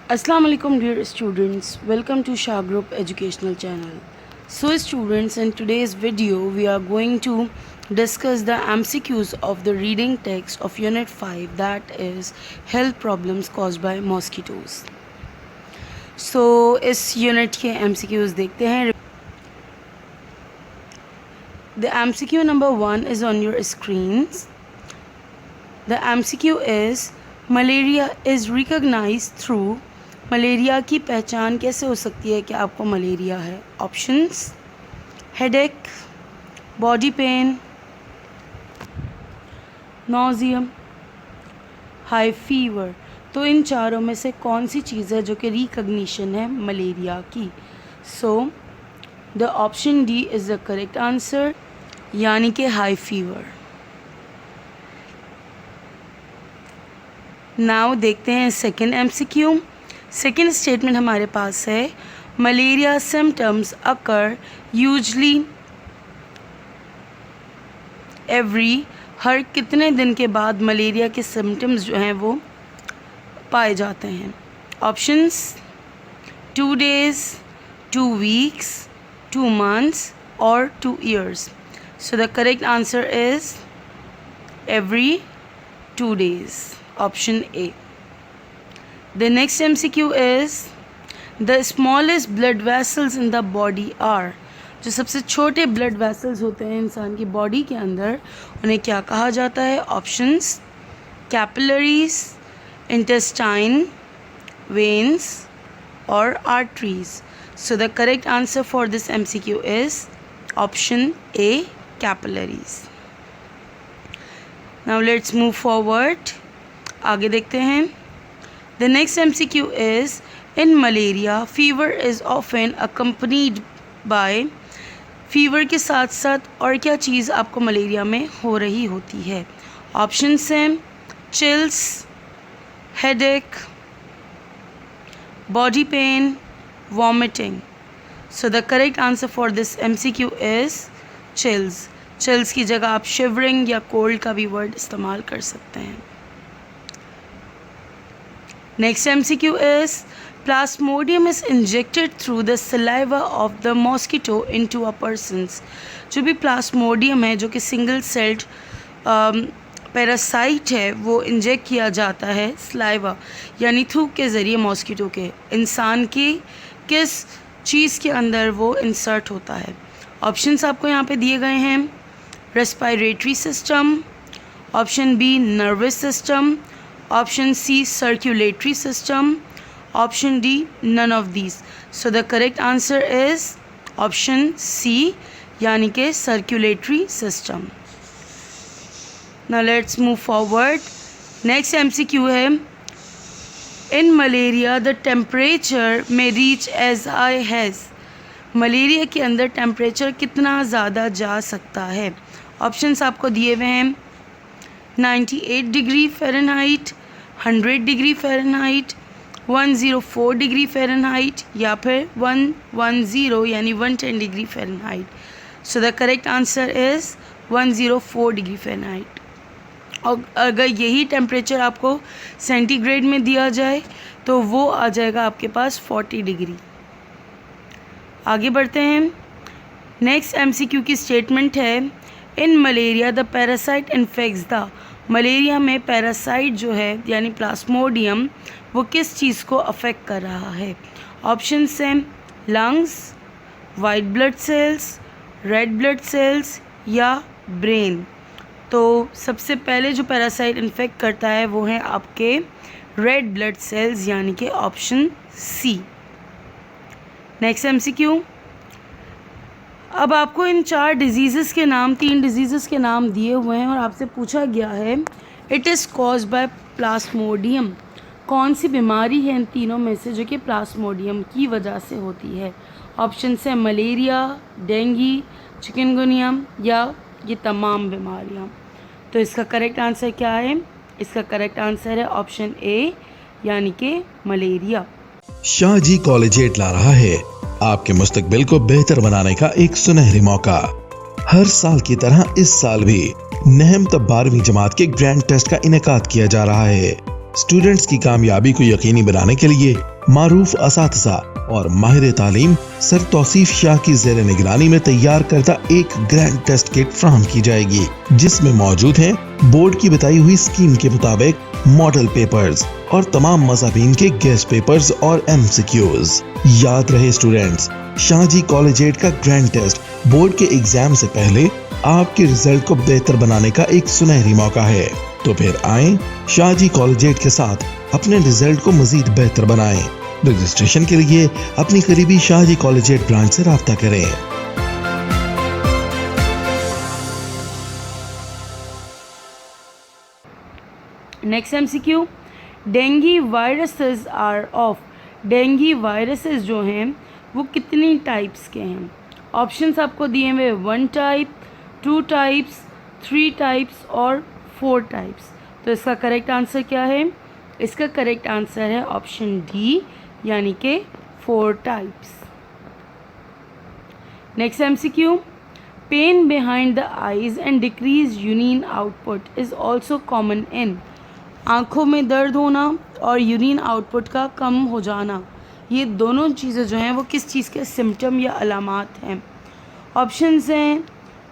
Assalamu alaikum dear students, welcome to Shah Group Educational Channel. So students, in today's video we are going to discuss the MCQs of the reading text of Unit 5, that is health problems caused by mosquitoes. So इस unit के MCQs देखते हैं. The MCQ number 1 is on your screens. The MCQ is malaria is recognized through. Malaria की पहचान कैसे हो सकती है कि आपको मलेरिया है? Options: headache, body pain, nausea, high fever. तो इन चारों में से कौन सी चीज़ है जो कि रिकग्निशन है मलेरिया की? So the option D is the correct answer, यानी कि हाई फीवर. नाउ देखते हैं सेकेंड MCQ. सेकेंड स्टेटमेंट हमारे पास है मलेरिया सिम्टम्स अकर यूजली एवरी. हर कितने दिन के बाद मलेरिया के सिम्टम्स जो हैं वो पाए जाते हैं? ऑप्शंस: 2 days, 2 weeks, 2 months और 2 years. So the correct answer is every 2 days, option A. The next MCQ is the smallest blood vessels in the body are. जो सबसे छोटे ब्लड वेसल्स होते हैं इंसान की बॉडी के अंदर, उन्हें क्या कहा जाता है? ऑप्शंस: कैपिलरीज, इंटेस्टाइन, वेन्स और arteries. So the correct answer for this MCQ is option A, capillaries. Now let's move forward. आगे देखते हैं. The next MCQ is in malaria fever is often accompanied by. Fever के साथ साथ और क्या चीज़ आपको मलेरिया में हो रही होती है? ऑप्शंस हैं chills, headache, body pain, vomiting. So the correct answer for this MCQ is chills. Chills की जगह आप शिवरिंग या कोल्ड का भी वर्ड इस्तेमाल कर सकते हैं. Next MCQ is Plasmodium is injected through the saliva of the mosquito into a person's. जो भी प्लास्मोडियम है जो कि सिंगल सेल्ड पैरासाइट है, वो इंजेक्ट किया जाता है सलाइवा यानी थूक के ज़रिए मॉस्किटो के. इंसान की किस चीज़ के अंदर वो इंसर्ट होता है? ऑप्शंस आपको यहाँ पे दिए गए हैं: respiratory system, option B nervous system, option C circulatory system, option D none of these. So the correct answer is option C, यानी कि circulatory system. Now let's move forward. Next MCQ है in malaria the temperature में reach as high as. Malaria के अंदर temperature कितना ज़्यादा जा सकता है? ऑप्शंस आपको दिए हुए हैं: 98 degree Fahrenheit, 100 degree Fahrenheit, 104 degree Fahrenheit या फिर 110 यानी 110 degree Fahrenheit. So the correct answer is 104 degree Fahrenheit. और अगर यही टेम्परेचर आपको सेंटीग्रेड में दिया जाए तो वो आ जाएगा आपके पास 40 डिग्री. आगे बढ़ते हैं. नेक्स्ट MCQ की स्टेटमेंट है in malaria the parasite infects the. Malaria में पैरासाइट जो है यानी प्लास्मोडियम, वो किस चीज़ को अफेक्ट कर रहा है? ऑप्शंस हैं lungs, white blood sales, red blood sales या ब्रेन. तो सबसे पहले जो पैरासाइट इन्फेक्ट करता है वो है आपके रेड ब्लड सेल्स, यानी कि ऑप्शन सी. Next MCQ. अब आपको इन 4 डिजीज़ के नाम, 3 डिजीज़ के नाम दिए हुए हैं और आपसे पूछा गया है it is caused by plasmodium. कौन सी बीमारी है इन तीनों में से जो कि प्लास्मोडियम की वजह से होती है? ऑप्शन है मलेरिया, डेंगू, चिकनगुनिया या ये तमाम बीमारियां. तो इसका करेक्ट आंसर क्या है? इसका करेक्ट आंसर है ऑप्शन ए, यानी कि मलेरिया. शाहजी कॉलेजिएट ला रहा है आपके मुस्तकबिल को बेहतर बनाने का एक सुनहरी मौका. हर साल की तरह इस साल भी नहम 12वीं जमात के ग्रैंड टेस्ट का इनेकाद किया जा रहा है. स्टूडेंट्स की कामयाबी को यकीनी बनाने के लिए मारूफ असातिज़ा और माहिर तालीम सर तौसीफ शाह की ज़ेर निगरानी में तैयार करदा एक ग्रैंड टेस्ट किट फ्राहम की जाएगी, जिसमें मौजूद हैं बोर्ड की बताई हुई स्कीम के मुताबिक मॉडल पेपर्स और तमाम मज़ाबीन के गेस्ट पेपर्स और MCQs। याद रहे स्टूडेंट्स, शाहजी कॉलेजिएट का ग्रैंड टेस्ट बोर्ड के एग्जाम से पहले आपके रिजल्ट को बेहतर बनाने का एक सुनहरी मौका है। तो फिर आएं शाहजी कॉलेजिएट के साथ अपने रिजल्ट को मजीद बेहतर बनाएं। रजिस्ट्रेशन के लिए अपनी करीबी शाहजी कॉलेजिएट ब्रांच से राब्ता करें। Next MCQ, dengue viruses are of. Dengue viruses जो हैं वो कितनी टाइप्स के हैं? ऑप्शंस आपको दिए हुए 1 टाइप, 2 टाइप्स, 3 टाइप्स और 4 टाइप्स। तो इसका करेक्ट आंसर क्या है? इसका करेक्ट आंसर है ऑप्शन डी, यानी कि 4 types. Next MCQ, pain behind the eyes and decrease urine output is also common in. आँखों में दर्द होना और यूरिन आउटपुट का कम हो जाना, ये दोनों चीज़ें जो हैं वो किस चीज़ के सिम्टम या अलामात हैं? ऑप्शंस हैं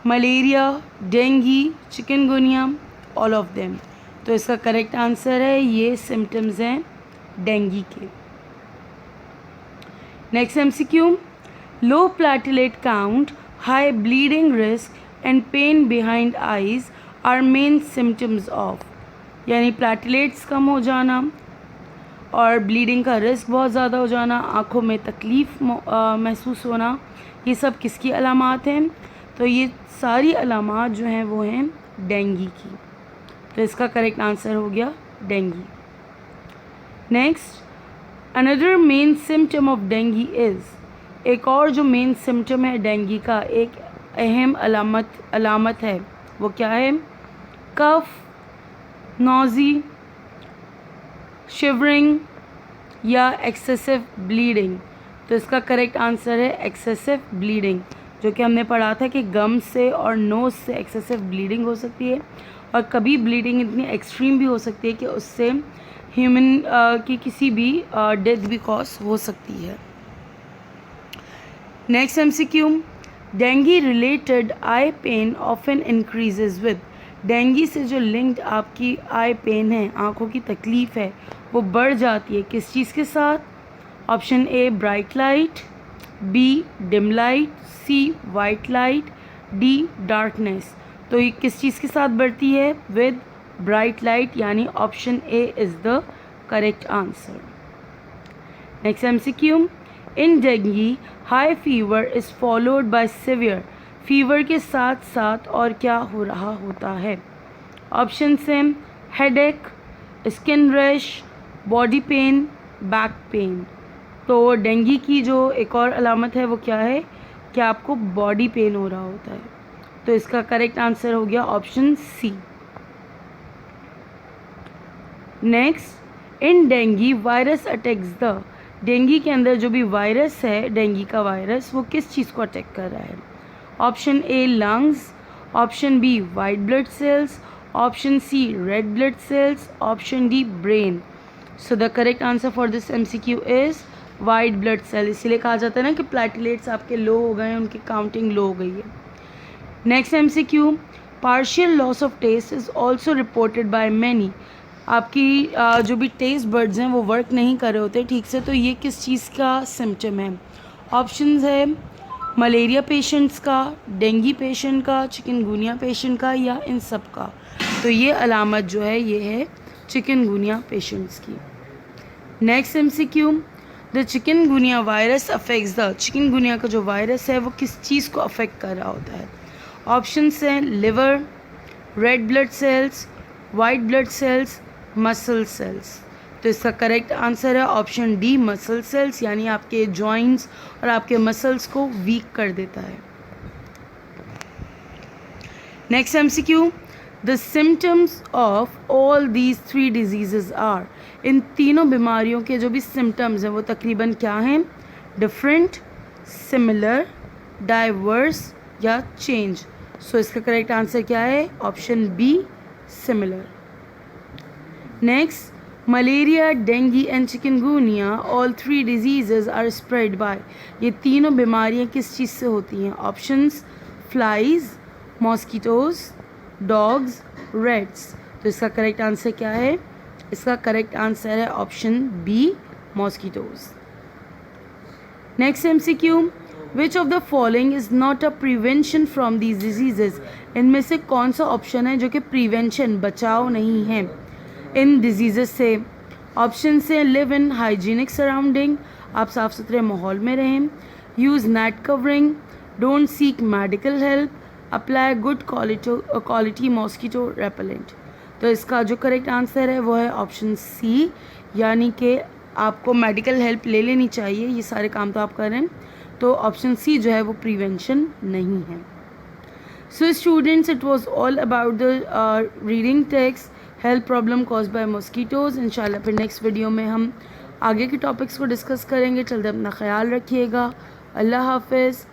malaria, dengue, chikungunya, all of them. तो इसका करेक्ट आंसर है ये सिम्टम्स हैं डेंगू के। Next MCQ, low platelet count, high bleeding risk and pain behind eyes are main symptoms of. यानी प्लेटलेट्स कम हो जाना और ब्लीडिंग का रिस्क बहुत ज़्यादा हो जाना, आँखों में तकलीफ़ महसूस होना, ये सब किसकी अलामात हैं? तो ये सारी अलामात जो हैं वो हैं डेंगू की। तो इसका करेक्ट आंसर हो गया dengue. Next, another main symptom of dengue is. एक और जो मेन सिम्टम है डेंगू का, एक अहम अलामत है, वो क्या है? कफ, नॉजी, शिवरिंग या एक्सेसिव ब्लीडिंग। तो इसका करेक्ट आंसर है एक्सेसिव ब्लीडिंग, जो कि हमने पढ़ा था कि गम से और नोज़ से एक्सेसिव ब्लीडिंग हो सकती है, और कभी ब्लीडिंग इतनी एक्सट्रीम भी हो सकती है कि उससे ह्यूमन की किसी भी डेथ भी कॉज हो सकती है। Next MCQ, dengue related eye pain often increases with. Dengue से जो लिंक्ड आपकी आई पेन है, आँखों की तकलीफ़ है, वो बढ़ जाती है किस चीज़ के साथ? Option A bright light, B dim light, C white light, D darkness. तो ये किस चीज़ के साथ बढ़ती है? विद ब्राइट लाइट, यानी option A is the correct answer. Next MCQ, in dengue high fever is followed by severe. Fever के साथ साथ और क्या हो रहा होता है? ऑप्शन हैं headache, skin rash, body pain, back pain. तो डेंगू की जो एक और अलामत है वो क्या है? कि आपको बॉडी पेन हो रहा होता है। तो इसका करेक्ट आंसर हो गया option C. Next, in dengue virus attacks the. Dengue के अंदर जो भी वायरस है, डेंगू का वायरस, वो किस चीज़ को अटैक कर रहा है? Option A lungs, option B white blood cells, option C red blood cells, option D brain. So the correct answer for this MCQ is white blood cell. इसीलिए कहा जाता है ना कि प्लेटलेट्स आपके लो हो गए हैं, उनकी काउंटिंग लो हो गई है। Next MCQ, partial loss of taste is also reported by many. आपकी जो भी टेस्ट बर्ड्स हैं वो वर्क नहीं कर रहे होते ठीक से, तो ये किस चीज़ का सिम्टम है? ऑप्शंस है मलेरिया पेशेंट्स का, डेंगू पेशेंट का, चिकनगुनिया पेशेंट का, या इन सब का। तो ये अलामत जो है ये है चिकनगुनिया पेशेंट्स की। Next MCQ, the chikungunya virus affects the. Chikungunya का जो वायरस है वो किस चीज़ को अफेक्ट कर रहा होता है? ऑप्शंस हैं liver, red blood sales, white blood sales, muscle cells. तो इसका करेक्ट आंसर है ऑप्शन डी मसल सेल्स, यानी आपके जॉइंट्स और आपके मसल्स को वीक कर देता है। Next MCQ, the symptoms of all these 3 diseases are. इन तीनों बीमारियों के जो भी सिम्टम्स हैं वो तकरीबन क्या हैं? डिफरेंट, सिमिलर, डाइवर्स या चेंज। सो इसका करेक्ट आंसर क्या है? Option B similar. Next, malaria, dengue and chikungunya, all three diseases are spread by, ये तीनों बीमारियां किस चीज़ से होती हैं? Options flies, mosquitoes, dogs, rats. तो इसका करेक्ट आंसर क्या है? इसका करेक्ट आंसर है option B, mosquitoes. Next MCQ, which of the following is not a prevention from these diseases, इनमें से कौन सा ऑप्शन है जो कि प्रिवेंशन, बचाव नहीं है इन डिजीज़ से? ऑप्शन से लिव इन हाइजीनिक सराउंडिंग, आप साफ सुथरे माहौल में रहें, use net covering, don't seek medical help, apply good quality mosquito repellent. तो इसका जो करेक्ट आंसर है वो है ऑप्शन सी, यानी कि आपको मेडिकल हेल्प ले लेनी चाहिए, ये सारे काम तो आप करें। तो ऑप्शन सी जो है वो प्रिवेंशन नहीं है। So students, it was all about the reading text health problem cause by mosquitoes. इंशाल्लाह फिर नेक्स्ट वीडियो में हम आगे के टॉपिक्स को डिस्कस करेंगे। चलते अपना ख्याल रखिएगा। अल्लाह हाफिज़।